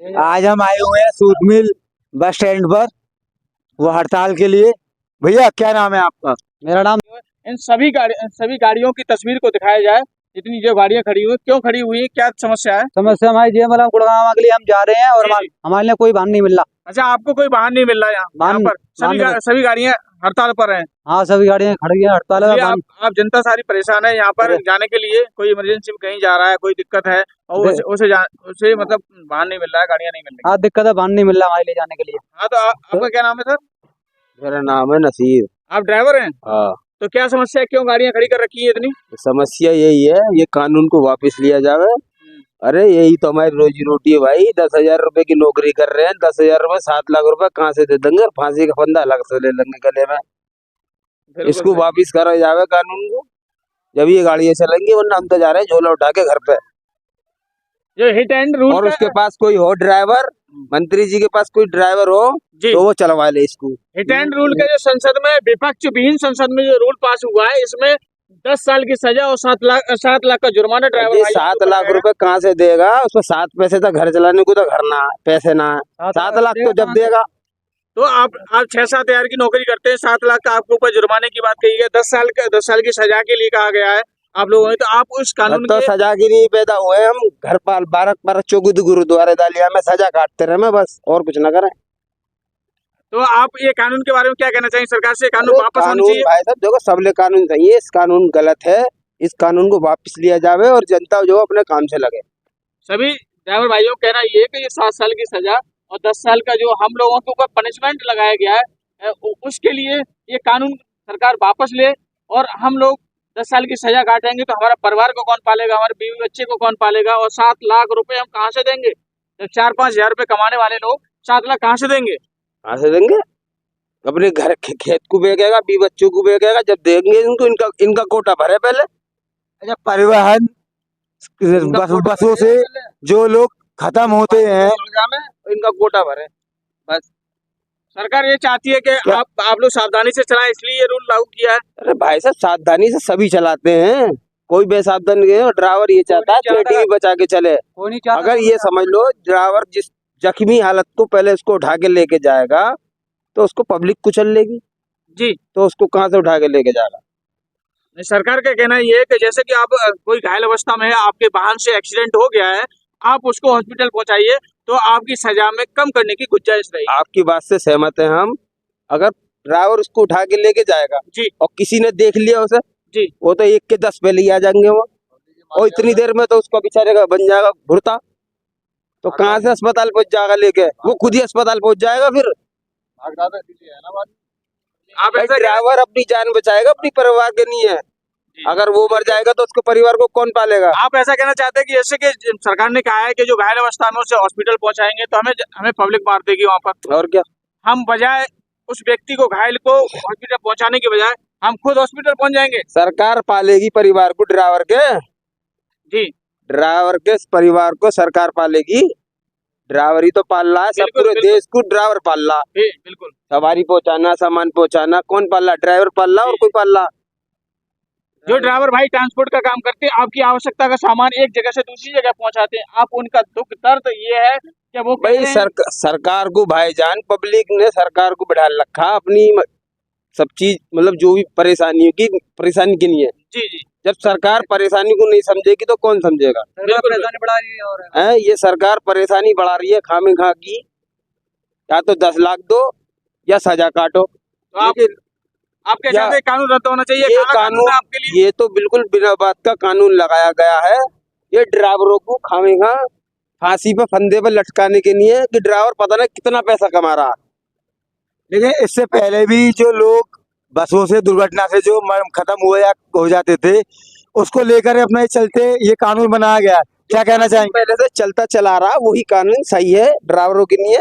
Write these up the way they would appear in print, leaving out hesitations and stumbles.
आज हम आए हुए हैं सूत मिल बस स्टैंड पर, वो हड़ताल के लिए। भैया क्या नाम है आपका? मेरा नाम। इन सभी गाड़ियों की तस्वीर को दिखाया जाए, जितनी जो गाड़ियां खड़ी हुई, क्यों खड़ी हुई, क्या समस्या है? समस्या हमारी ये, मतलब गुड़गांव के लिए हम जा रहे हैं और जी, जी। हमारे लिए कोई वाहन नहीं मिल रहा। अच्छा, आपको कोई वाहन नहीं मिल रहा है यहाँ पर? सभी गाड़ियां हड़ताल पर हैं। हाँ, सभी गाड़ियाँ खड़ी हैं, हड़ताल है। इसलिए आप जनता सारी परेशान है यहाँ पर जाने के लिए। कोई इमरजेंसी में कहीं जा रहा है, कोई दिक्कत है और उसे मतलब वाहन नहीं मिल रहा है, गाड़ियां नहीं मिल रही। हाँ, दिक्कत है, वाहन नहीं मिल रहा हमारे लिए जाने के लिए। हाँ, तो आपका क्या नाम है सर? मेरा नाम है नसीर। आप ड्राइवर हैं? हाँ। तो क्या समस्या है, क्यों गाड़ियां खड़ी कर रखी है इतनी? समस्या यही है, ये कानून को वापस लिया जावे। अरे यही तो हमारी रोजी रोटी है भाई। 10,000 रुपए की नौकरी कर रहे हैं, 10,000 रुपए 7 लाख रुपए कहाँ से दे देंगे? फांसी का फंदा अलग से ले लेंगे गले में। इसको वापिस करा जावे कानून को, जब ये गाड़ियां चलेंगी, वरना हम तो जा रहे हैं झोला उठा के घर पे। जो हिट एंड रूल और उसके पास कोई हो ड्राइवर, मंत्री जी के पास कोई ड्राइवर हो तो वो चलवा ले इसको। हिट एंड रूल का जो संसद में विपक्ष विहीन संसद में जो रूल पास हुआ है, इसमें 10 साल की सजा और 7 लाख का जुर्माना ड्राइवर। 7 लाख रुपए कहाँ से देगा? उसको 7 पैसे तो घर चलाने को तो घर ना पैसे ना, 7 लाख तो जब देगा। तो आप 6-7 हजार की नौकरी करते हैं, 7 लाख का आपके ऊपर जुर्माने की बात कही है, 10 साल की सजा के लिए कहा गया है आप लोगों ने। तो आप उस कानून तो सजा की नहीं पैदा हुए हम, घर पाल 12 चौगुद गुरुद्वारे डालिया में सजा काटते रहे मैं, बस और कुछ ना करें। तो आप ये कानून के बारे में क्या कहना चाहिए? सरकार से कानून वापस होना चाहिए। भाई साहब देखो, सबले कानून सही है, इस कानून गलत है, इस कानून को वापस लिया जावे और जनता जो अपने काम से लगे। सभी ड्राइवर भाइयों का कहना ये है कि ये 7 साल की सजा और 10 साल का जो हम लोगों के ऊपर पनिशमेंट लगाया गया है, उसके लिए ये कानून सरकार वापस ले और हम लोग 10 साल की सजा काटेंगे तो हमारा परिवार को कौन पालेगा, हमारे बीवी बच्चे को कौन पालेगा? और 7 लाख रुपए हम कहाँ से देंगे? जब 4-5 हजार रुपए कमाने वाले लोग 7 लाख कहाँ से देंगे? कहाँ से देंगे? अपने घर खेत को बेचेगा, बीवी बच्चों को बेचेगा, जब देंगे इनको, इनका कोटा भरे पहले। अच्छा, परिवहन बसों से जो लोग खत्म होते हैं, इनका कोटा भरे बस। सरकार ये चाहती है कि आप लोग सावधानी से चलाएं, इसलिए ये रूल लागू किया है। अरे भाई साहब, सावधानी से सभी चलाते हैं, कोई बेसावधान नहीं है। ड्राइवर ये चाहता है पेटी भी बचा के चले। अगर ये समझ लो, ड्राइवर जिस जख्मी हालत को पहले उसको उठा के लेके जाएगा तो उसको पब्लिक कुचल लेगी जी, तो उसको कहाँ से उठा के लेके जाएगा? सरकार का कहना ये है कि जैसे कि आप कोई घायल अवस्था में है, आपके वाहन से एक्सीडेंट हो गया है, आप उसको हॉस्पिटल पहुंचाइए तो आपकी सजा में कम करने की गुंजाइश रहेगी। आपकी बात से सहमत है हम। अगर ड्राइवर उसको उठा के लेके जाएगा जी और किसी ने देख लिया उसे जी, वो तो 1 के 10 पहले ही आ जाएंगे वो, और इतनी देर में तो उसका बेचारे का बन जाएगा भुरता। तो कहाँ से अस्पताल पहुंच जाएगा लेके? वो खुद ही अस्पताल पहुंच जाएगा। फिर आप ऐसा ड्राइवर अपनी जान बचाएगा, अपनी परिवार के नहीं है। अगर वो मर जाएगा तो उसके परिवार को कौन पालेगा? आप ऐसा कहना चाहते हैं कि जैसे कि सरकार ने कहा है कि जो घायल अवस्था में उसे हॉस्पिटल पहुंचाएंगे तो हमें पब्लिक मार देगी वहां पर, और क्या? हम बजाय उस व्यक्ति को, घायल को हॉस्पिटल पहुंचाने के बजाय हम खुद हॉस्पिटल पहुंच जाएंगे। सरकार पालेगी परिवार को, ड्राइवर के। जी, ड्राइवर के परिवार को सरकार पालेगी। ड्राइवर ही तो पाल रहा है, सब पूरे देश को ड्राइवर पाल रहा। बिल्कुल। सवारी पहुंचाना, सामान पहुंचाना कौन पाल रहा? ड्राइवर पाल रहा और कोई पाल रहा? जो ड्राइवर भाई ट्रांसपोर्ट का काम करते हैं, आपकी आवश्यकता का सामान एक जगह से दूसरी जगह पहुंचाते हैं, आप उनका दुख दर्द ये है कि वो भाई सरकार को, भाईजान पब्लिक ने सरकार को बढ़ा रखा अपनी सब चीज, मतलब जो भी परेशानी की नहीं है। जी जी, जब सरकार परेशानी को नहीं समझेगी तो कौन समझेगा? परेशानी बढ़ा रही है और ये सरकार परेशानी बढ़ा रही है खामे खा की। या तो 10 लाख दो या सजा काटो। तो आप क्या चाहते हैं? कानून रद्द होना चाहिए? ये कानून आपके लिए ये तो बिल्कुल बिना बात का कानून लगाया गया है। ये ड्राइवरों को खामेखा फांसी पे फंदे पे लटकाने के लिए कि ड्राइवर पता नहीं कितना पैसा कमा रहा। लेकिन इससे पहले भी जो लोग बसों से दुर्घटना से जो खत्म हुए या हो जाते थे, उसको लेकर अपने चलते ये कानून बनाया गया। क्या कहना चाहेंगे? पहले से चलता चला रहा वही कानून सही है, ड्राइवरों के लिए।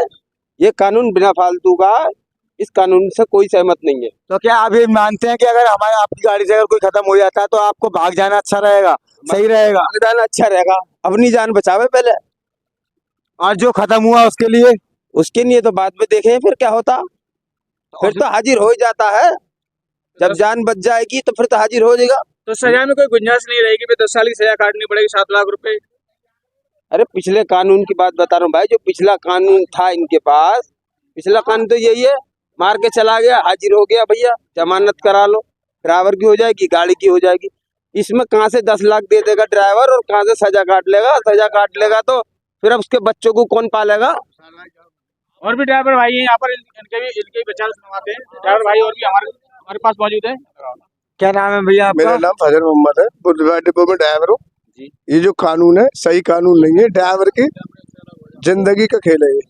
ये कानून बिना फालतू का, इस कानून से कोई सहमत नहीं है। तो क्या आप ये मानते हैं कि अगर आपकी गाड़ी से अगर कोई खत्म हो जाता है तो आपको भाग जाना अच्छा रहेगा, सही रहेगा? भाग जाना अच्छा रहेगा, अपनी जान बचावे पहले, और जो खत्म हुआ उसके लिए तो बाद में देखें फिर क्या होता। फिर तो हाजिर हो जाता है, जब जान बच जाएगी तो फिर तो हाजिर हो जाएगा। तो सजा में कोई गुंजाइश नहीं रहेगी, 10 साल की सजा काटनी पड़ेगी, 7 लाख रुपए। अरे पिछले कानून की बात बता रहा हूँ भाई, जो पिछला कानून था इनके पास, पिछला कानून तो यही है, मार के चला गया, हाजिर हो गया, भैया जमानत करा लो, ड्राइवर की हो जाएगी, गाड़ी की हो जाएगी। इसमें कहाँ से 10 लाख दे देगा ड्राइवर और कहाँ से सजा काट लेगा? सजा काट लेगा तो फिर अब उसके बच्चों को कौन पालेगा? और भी ड्राइवर भाई हैं यहाँ पर, इनके भी विचार सुनवाते हैं। ड्राइवर भाई और भी हमारे पास मौजूद है। क्या नाम है भैया मेरा आपका? नाम फजल मोहम्मद है, बुधवार डिपो में ड्राइवर हूँ। जी। ये जो कानून है सही कानून नहीं है, ड्राइवर की जिंदगी का खेल है ये।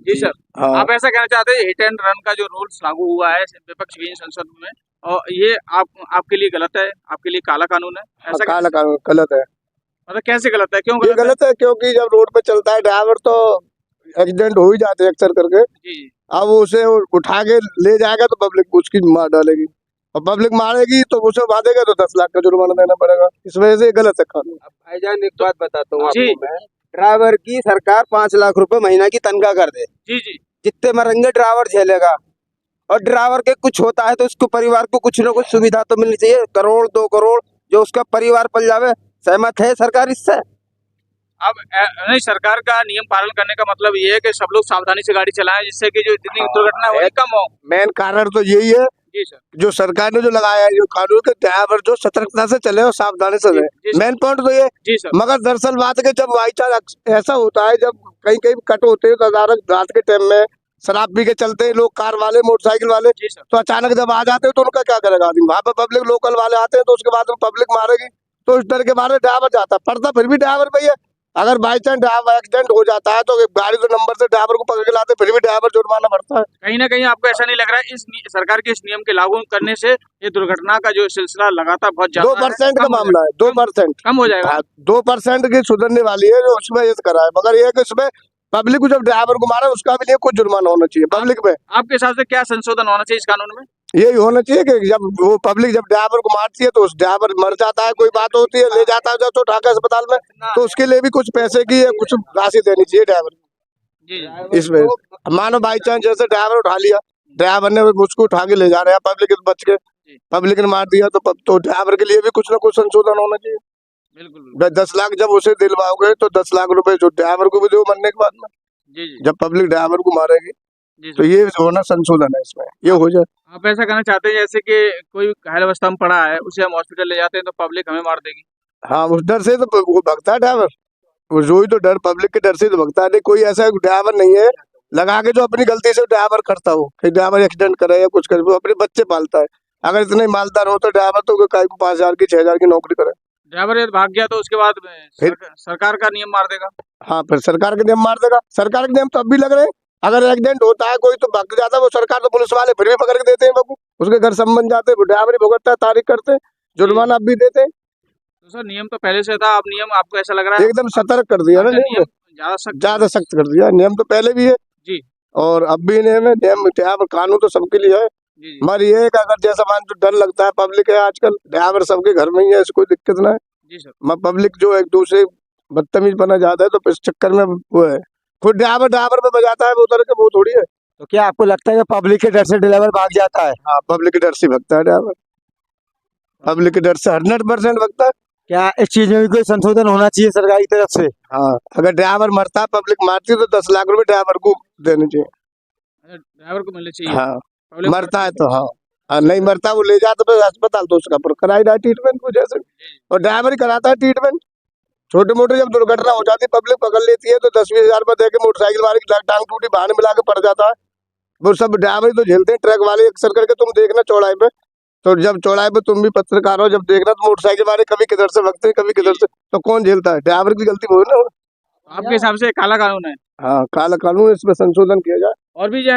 जी सर, हाँ, आप ऐसा कहना चाहते हैं हिट एंड रन का जो रूल्स लागू हुआ है विपक्ष विहीन संसद में, और ये आपके लिए गलत है, आपके लिए काला कानून है, ऐसा काला कानून गलत है। मतलब कैसे गलत है, क्यों ये गलत है? गलत है क्योंकि जब रोड पे चलता है ड्राइवर तो एक्सीडेंट हो ही जाते हैं अक्सर करके। जी जी अब उसे उठा के ले जाएगा तो पब्लिक उसकी मार डालेगी, और पब्लिक मारेगी तो उसे बांधेगा तो 10 लाख का जुर्माना देना पड़ेगा। इस वजह से ये गलत है कानून। अब भाईजान एक बात बताता हूँ जी। आपको मैं, ड्राइवर की सरकार 5 लाख रुपए महीना की तनख्वाह कर दे, जी जी जितने मरेंगे ड्राइवर झेलेगा, और ड्राइवर के कुछ होता है तो उसको परिवार को कुछ ना कुछ सुविधा तो मिलनी चाहिए, 1 करोड़ 2 करोड़ जो उसका परिवार पल जावे। सहमत है सरकार इससे? अब नहीं, सरकार का नियम पालन करने का मतलब ये है कि सब लोग सावधानी से गाड़ी चलाएं, जिससे कि जो जितनी दुर्घटना हो कम हो। मेन कारण तो यही है जी सर, जो सरकार ने जो लगाया है, जो कानून के ड्राइवर जो सतर्कता से चले और सावधानी से जी रहे। सर। मेन पॉइंट तो ये। जी सर, मगर दरअसल बात है कि जब बाई चांस ऐसा होता है, जब कहीं कहीं कट होते हैं तो अचानक रात के टाइम में शराब पी के चलते हैं लोग, कार वाले मोटरसाइकिल वाले, जी सर, तो अचानक जब आ जाते हैं तो उनका क्या करेगा आदमी? वहां पर पब्लिक लोकल वाले आते हैं तो उसके बाद में पब्लिक मारेगी, तो इस डर के बारे ड्राइवर जाता पड़ता फिर भी ड्राइवर पे ही है। अगर बाई चांस ड्राइवर एक्सीडेंट हो जाता है तो गाड़ी तो नंबर से ड्राइवर को पकड़ के लाते, फिर भी ड्राइवर जुर्माना भरता है। कहीं ना कहीं आपको ऐसा नहीं लग रहा है सरकार के इस नियम के लागू करने से ये दुर्घटना का जो सिलसिला लगातार बहुत ज्यादा 2% का कम हो मामला है, 2%। कम हो जाएगा? 2% की सुधरने वाली है जो उसमें ये करा है, मगर ये है कि इसमें पब्लिक को जब ड्राइवर को मारा उसका भी नहीं कुछ जुर्माना होना चाहिए पब्लिक पे। आपके हिसाब से क्या संशोधन होना चाहिए इस कानून में? यही होना चाहिए कि जब वो पब्लिक जब ड्राइवर को मारती है तो उस ड्राइवर मर जाता है, कोई बात होती है, ले जाता है जब तो उठा के अस्पताल में, तो उसके लिए भी कुछ पैसे की या कुछ राशि देनी चाहिए ड्राइवर को। जी जी इसमें मानो बाई चांस जैसे ड्राइवर उठा लिया, ड्राइवर ने उसको उठा के ले जा रहे हैं, पब्लिक बच के पब्लिक ने मार दिया, तो ड्राइवर के लिए भी कुछ ना कुछ संशोधन होना चाहिए। बिल्कुल बिल्कुल। 10 लाख जब उसे दिलवाओगे तो 10 लाख रुपए जो ड्राइवर को भी दो मरने के बाद में, जी जी जब पब्लिक ड्राइवर को मारेगी जी तो सर, ये होना संशोधन है, इसमें ये हो जाए। आप ऐसा कहना चाहते हैं जैसे कि कोई घायल अवस्था में पड़ा है, उसे हम हॉस्पिटल ले जाते हैं तो पब्लिक हमें मार देगी? हाँ, उस डर से तो वो भगता है ड्राइवर, वो जो ही तो डर पब्लिक के डर से तो भगता है। नहीं कोई ऐसा ड्राइवर नहीं है लगा के जो अपनी गलती से ड्राइवर करता हो, कि ड्राइवर एक्सीडेंट करे या कुछ करे, वो अपने बच्चे पालता है। अगर इतने मालदार हो तो ड्राइवर तो 5,000 की 6,000 की नौकरी करे। ड्राइवर यदि भाग गया तो उसके बाद फिर? सरकार का नियम मार देगा? हाँ, फिर सरकार के नियम मार देगा। सरकार के नियम तो अब भी लग रहे हैं, अगर एक्सीडेंट होता है कोई तो भाग जाता है, वो सरकार तो पुलिस वाले फिर भी पकड़ के देते हैं बाबू, उसके घर संबंध जाते हैं, ड्राइवर ही भुगतता है, तारीख करते हैं, जुर्माना अब भी देते हैं। तो सर नियम तो पहले से था, अब नियम आपको ऐसा लग रहा है एकदम सतर्क कर दिया ना नियम, ज्यादा सख्त? ज्यादा सख्त कर दिया। नियम तो पहले भी है जी और अब भी नियम है, नियम कानून तो सबके लिए है। जी जी मगर ये है कि अगर जैसा मान जो डर लगता है पब्लिक है आजकल, ड्राइवर सबके घर में ही है, ऐसी कोई दिक्कत ना है। जी सर, मैं पब्लिक जो एक दूसरे बदतमीज बना जाता है तो इस चक्कर में वो है, खुद ड्राइवर में बजाता है वो उतर के, वो थोड़ी है। तो क्या आपको लगता है कि पब्लिक के डर से ड्राइवर भाग जाता है? हाँ, पब्लिक के डर से भगता है ड्राइवर, पब्लिक के डर से 100% भगता है। क्या इस चीज में भी कोई संशोधन होना चाहिए सरकार की तरफ से? हाँ, अगर ड्राइवर मरता है पब्लिक मारती है तो 10 लाख रुपए ड्राइवर को देने चाहिए। ड्राइवर को मिलनी चाहिए। हाँ, Public मरता है तो हाँ, और नहीं मरता वो ले जाता तो अस्पताल तो उसका पर कराई रहा ट्रीटमेंट को जैसे, और ड्राइवर ही कराता है ट्रीटमेंट। छोटे मोटे जब दुर्घटना हो जाती है पब्लिक पकड़ लेती है तो 10-20 हजार रुपए दे के मोटरसाइकिल वाले की टांग टूटी बहाने मिला के पड़ जाता है, वो सब ड्राइवर ही तो झेलते हैं। ट्रक वाले अक्सर करके तुम देखना चौड़ाई पे, तो जब चौड़ाई पे तुम भी पत्रकार हो, जब देखना तो मोटरसाइकिल वाले कभी किधर से भगते हैं कभी किधर से, तो कौन झेलता है? ड्राइवर की गलती वो है ना। आपके हिसाब से काला कानून है? हाँ, काला कानून, इसमें संशोधन किया जाए। और भी जो है